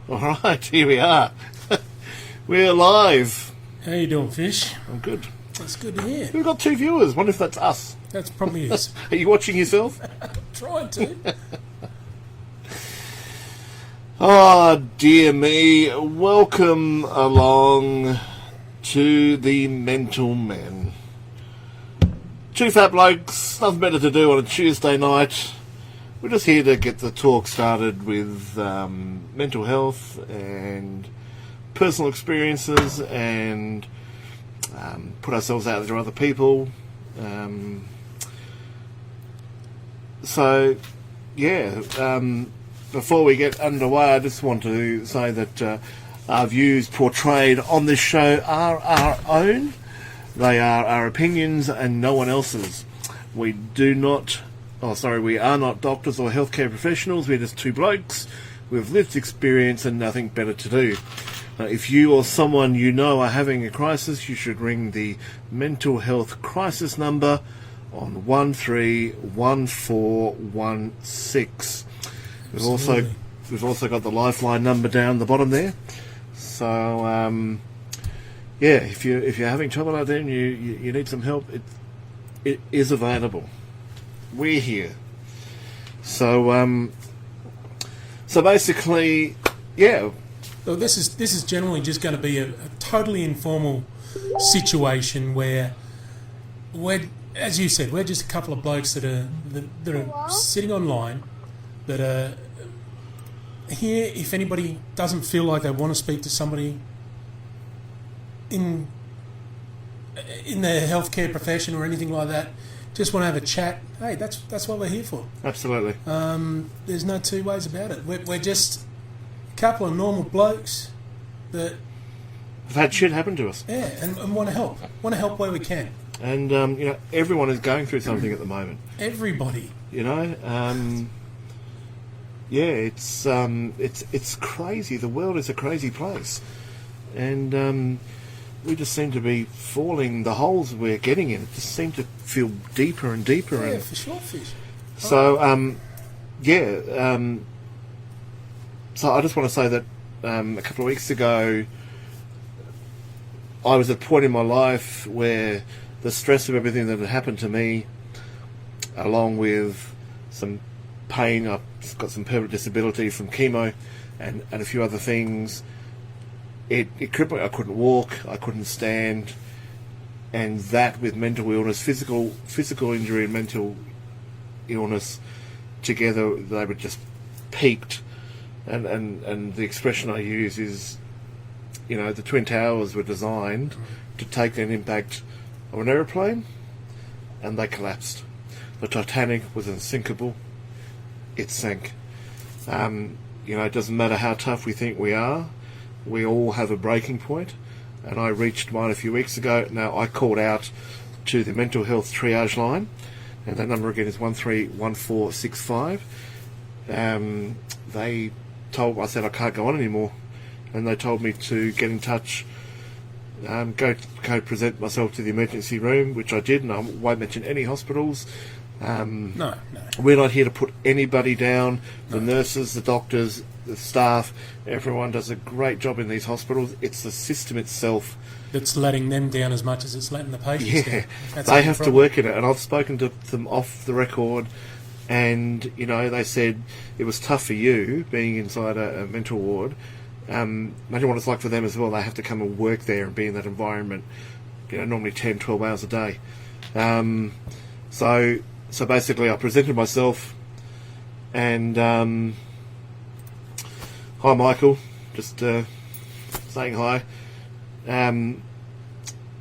All right, here we are. We're live. How you doing, Fish? I'm good. That's good to hear. We've got 2 viewers. Wonder if that's us. That's probably is. Are you watching yourself? Trying to. Oh, dear me. Welcome along to the Mental Men. 2 fat blokes, nothing better to do on a Tuesday night. We're just here to get the talk started with mental health and personal experiences and put ourselves out there to other people. Before we get underway, I just want to say that our views portrayed on this show are our own. They are our opinions and no one else's. We are not doctors or healthcare professionals. We're just 2 blokes with lived experience and nothing better to do. If you or someone you know are having a crisis, you should ring the mental health crisis number on 131416. We've also got the lifeline number down the bottom there. So if you're having trouble out there and you need some help, it is available. We're here. So basically, yeah. Well, this is generally just going to be a totally informal situation where as you said, we're just a couple of blokes that are sitting online, that are here. If anybody doesn't feel like they want to speak to somebody in the healthcare profession or anything like that, just want to have a chat, hey, that's what we're here for. Absolutely. There's no 2 ways about it. We're just a couple of normal blokes that have had shit happen to us. Yeah, and want to help. Want to help where we can. And everyone is going through something at the moment. Everybody. It's crazy. The world is a crazy place, and we just seem to be falling. The holes we're getting in just seem to feel deeper and deeper. Yeah, for sure, Fish. So so I just want to say that a couple of weeks ago, I was at a point in my life where the stress of everything that had happened to me, along with some pain, I've got some permanent disability from chemo and a few other things, it crippled me. I couldn't walk, I couldn't stand, and that with mental illness, physical injury and mental illness together, they were just peaked. And the expression I use is, the Twin Towers were designed to take an impact of an aeroplane, and they collapsed. The Titanic was unsinkable. It sank. It doesn't matter how tough we think we are. We all have a breaking point, and I reached mine a few weeks ago. Now, I called out to the mental health triage line, and that number again is 131465. I said I can't go on anymore, and they told me to get in touch, go present myself to the emergency room, which I did, and I won't mention any hospitals. No. We're not here to put anybody down. The nurses, the doctors, the staff, everyone does a great job in these hospitals. It's the system itself that's letting them down as much as it's letting the patients down. They have to work in it, and I've spoken to them off the record, and they said it was tough for you being inside a mental ward. Imagine what it's like for them as well. They have to come and work there and be in that environment, normally 10, 12 hours a day. So basically I presented myself, and hi Michael, just saying hi.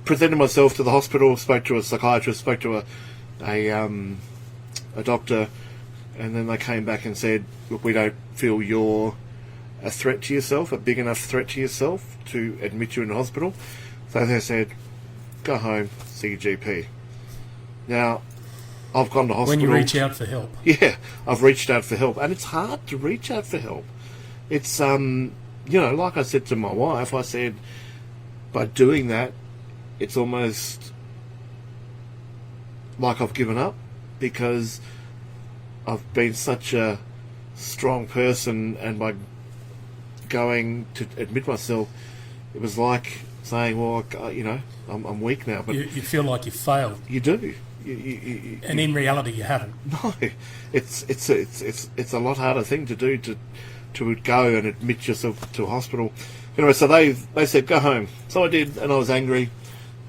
Presented myself to the hospital, spoke to a psychiatrist, spoke to a doctor, and then they came back and said, look, we don't feel you're a threat to yourself, a big enough threat to yourself to admit you in the hospital. So they said, go home, see your GP. Now, I've gone to hospital. When you reach out for help. Yeah, I've reached out for help, and it's hard to reach out for help. It's, like I said to my wife, I said, by doing that, it's almost like I've given up, because I've been such a strong person, and by going to admit myself, it was like saying, well, I'm weak now. But You feel like you've failed. you do. And in reality, you haven't. No, it's a lot harder thing to do to go and admit yourself to a hospital. Anyway, so they said go home. So I did, and I was angry.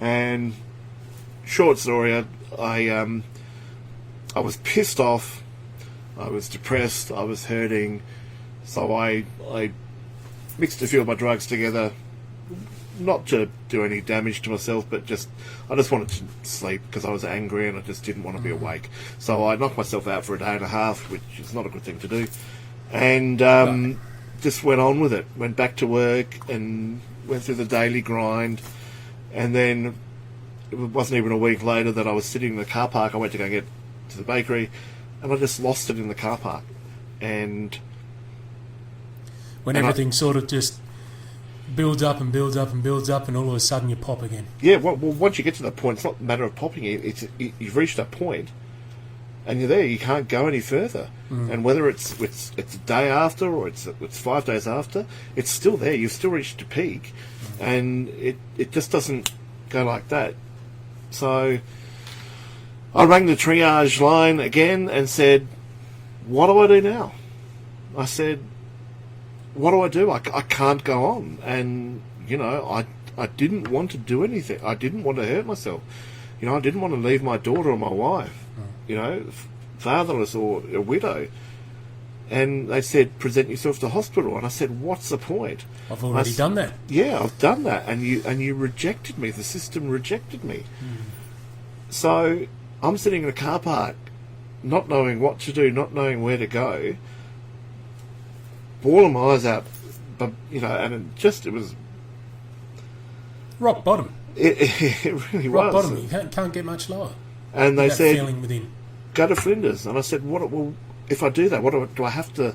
And short story, I was pissed off. I was depressed. I was hurting. So I mixed a few of my drugs together, not to do any damage to myself, but I just wanted to sleep because I was angry and I just didn't want to be awake. So I knocked myself out for a day and a half, which is not a good thing to do, and just went on with it. Went back to work and went through the daily grind, and then it wasn't even a week later that I was sitting in the car park. I went to go get to the bakery, and I just lost it in the car park, and when everything sort of just builds up and builds up and builds up, and all of a sudden you pop again. Yeah, well, once you get to that point, it's not a matter of popping it. You've reached that point, and you're there. You can't go any further. And whether it's a day after or it's 5 days after, it's still there. You've still reached a peak, and it just doesn't go like that. So I rang the triage line again and said, "What do I do now?" I said, "What do I do? I can't go on." And, I didn't want to do anything. I didn't want to hurt myself. I didn't want to leave my daughter or my wife, fatherless or a widow. And they said, present yourself to hospital. And I said, what's the point? I've already done that. Yeah, I've done that. And you rejected me. The system rejected me. So I'm sitting in a car park, not knowing what to do, not knowing where to go, bawling my eyes out, but and it was rock bottom. It really Rock was. bottom. You can't get much lower. And they that said, feeling within. go to Flinders. And I said, well, if I do that, what do I have to,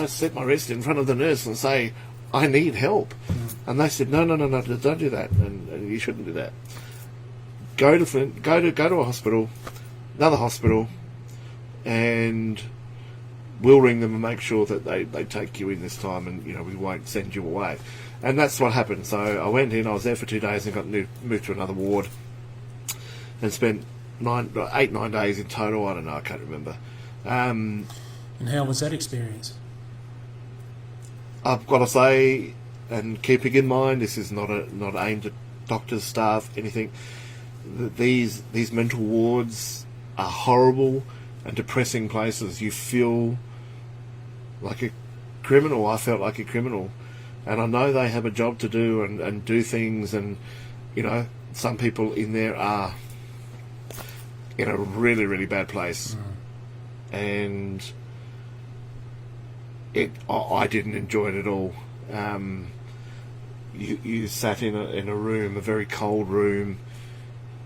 set my wrist in front of the nurse and say, I need help? And they said, no, don't do that, and you shouldn't do that. Go to a hospital, another hospital, and we'll ring them and make sure that they take you in this time, and we won't send you away. And that's what happened. So I went in, I was there for 2 days and got moved to another ward and spent 9 days in total. I don't know, I can't remember. And how was that experience? I've got to say, and keeping in mind, this is not aimed at doctors, staff, anything. These mental wards are horrible and depressing places. You feel like a criminal. I felt like a criminal, and I know they have a job to do and do things, and some people in there are in a really, really bad place, and I didn't enjoy it at all. You sat in a room, a very cold room,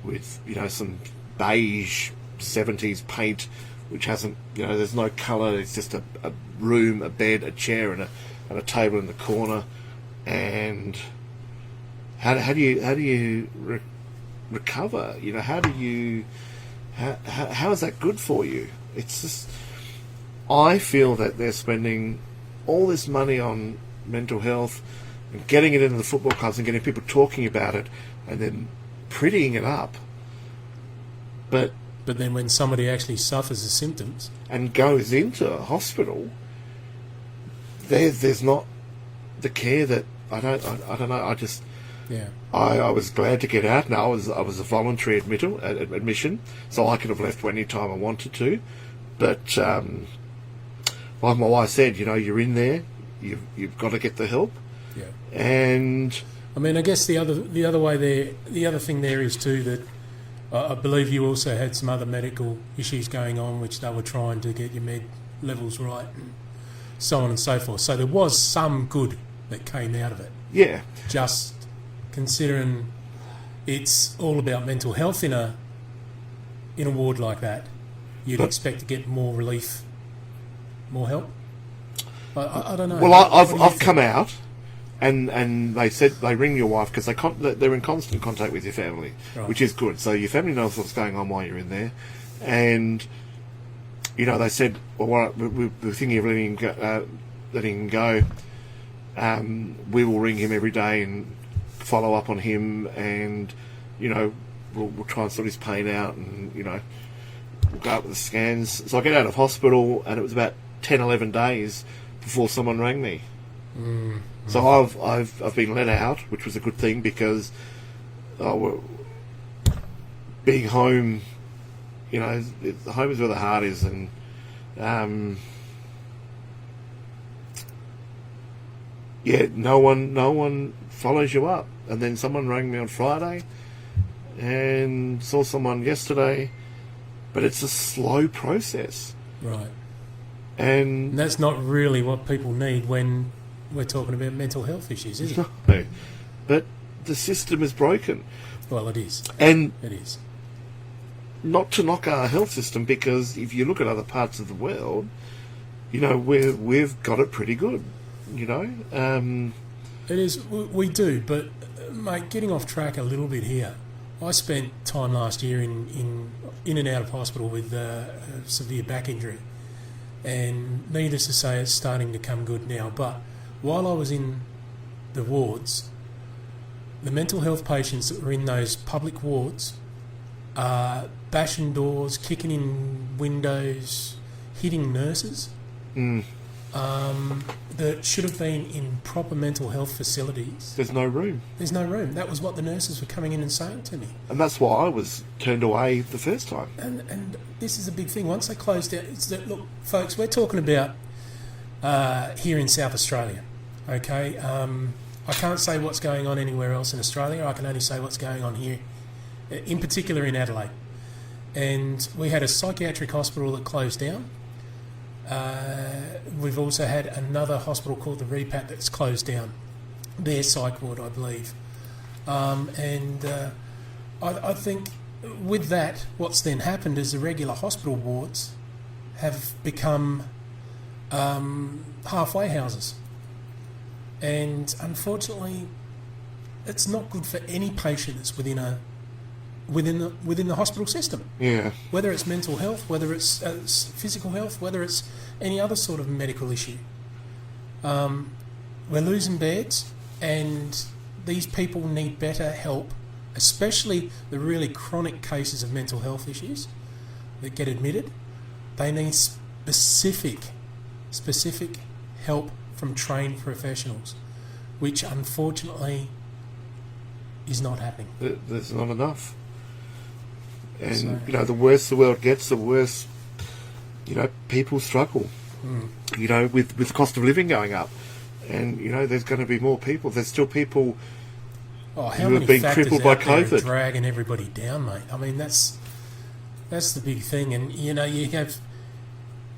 with some beige 70s paint, which hasn't, there's no colour. It's just a room, a bed, a chair, and a table in the corner. And how do you recover? How is that good for you? It's just, I feel that they're spending all this money on mental health and getting it into the football clubs and getting people talking about it and then prettying it up. But then when somebody actually suffers the symptoms and goes into a hospital, there's not the care that I don't know. I just I was glad to get out. Now I was a voluntary admission, so I could have left any time I wanted to. But like my wife said, you're in there. You've got to get the help. Yeah. And I mean, I guess the other way there, the other thing there is too that I believe you also had some other medical issues going on, which they were trying to get your med levels right, and so on and so forth. So there was some good that came out of it. Yeah. Just considering it's all about mental health in a ward like that, you'd expect to get more relief, more help. I don't know. Well, I've come out. And they said they ring your wife because they're in constant contact with your family, right, which is good. So your family knows what's going on while you're in there. And, they said, well, we're thinking of letting him go. We will ring him every day and follow up on him, and we'll try and sort his pain out, and we'll go up with the scans. So I get out of hospital, and it was about 10, 11 days before someone rang me. So I've been let out, which was a good thing, because being home, home is where the heart is, and no one follows you up. And then someone rang me on Friday, and saw someone yesterday, but it's a slow process. Right. And that's not really what people need when we're talking about mental health issues, is it? No, but the system is broken. Well, it is. And it is. Not to knock our health system, because if you look at other parts of the world, we've got it pretty good. It is. We do, but mate, getting off track a little bit here. I spent time last year in and out of hospital with a severe back injury, and needless to say, it's starting to come good now. But while I was in the wards, the mental health patients that were in those public wards are bashing doors, kicking in windows, hitting nurses that should have been in proper mental health facilities. There's no room. There's no room. That was what the nurses were coming in and saying to me. And that's why I was turned away the first time. And this is a big thing. Once they closed down, it's that, look, folks, we're talking about here in South Australia, okay? I can't say what's going on anywhere else in Australia. I can only say what's going on here, in particular in Adelaide. And we had a psychiatric hospital that closed down. We've also had another hospital called the Repat that's closed down, their psych ward, I believe. I think with that, what's then happened is the regular hospital wards have become halfway houses. And unfortunately, it's not good for any patient that's within the hospital system. Yeah. Whether it's mental health, whether it's physical health, whether it's any other sort of medical issue. We're losing beds, and these people need better help, especially the really chronic cases of mental health issues that get admitted. They need specific help from trained professionals, which unfortunately is not happening. There's not enough. And, the worse the world gets, the worse, people struggle. With the cost of living going up. And, there's going to be more people. There's still people how who many have been factors crippled by out there are COVID. dragging everybody down, mate. I mean, that's the big thing. And, you have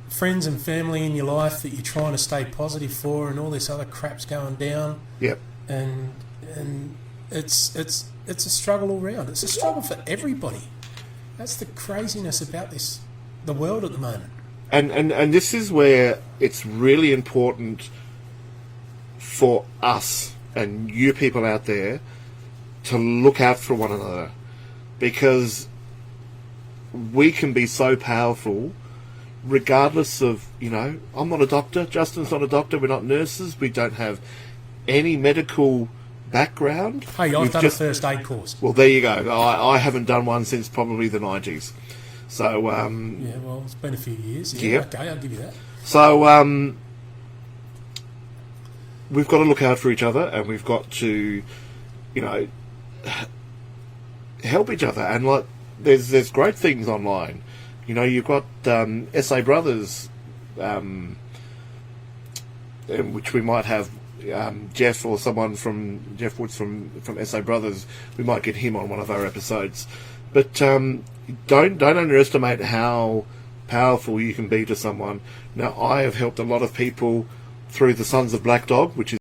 friends and family in your life that you're trying to stay positive for, and all this other crap's going down. Yep. And it's a struggle all round. It's a struggle for everybody. That's the craziness about the world at the moment. And this is where it's really important for us and you people out there to look out for one another, because we can be so powerful regardless of, I'm not a doctor, Justin's not a doctor, we're not nurses, we don't have any medical background. Hey, I've done a first aid course. Well, there you go. I haven't done one since probably the 90s. So, yeah, well, it's been a few years. Yeah, okay, I'll give you that. So, we've got to look out for each other, and we've got to, help each other. And, like, there's great things online. You've got SA Brothers, which we might have Jeff or someone from Jeff Woods from SA Brothers. We might get him on one of our episodes. But don't underestimate how powerful you can be to someone. Now, I have helped a lot of people through the Sons of Black Dog, which is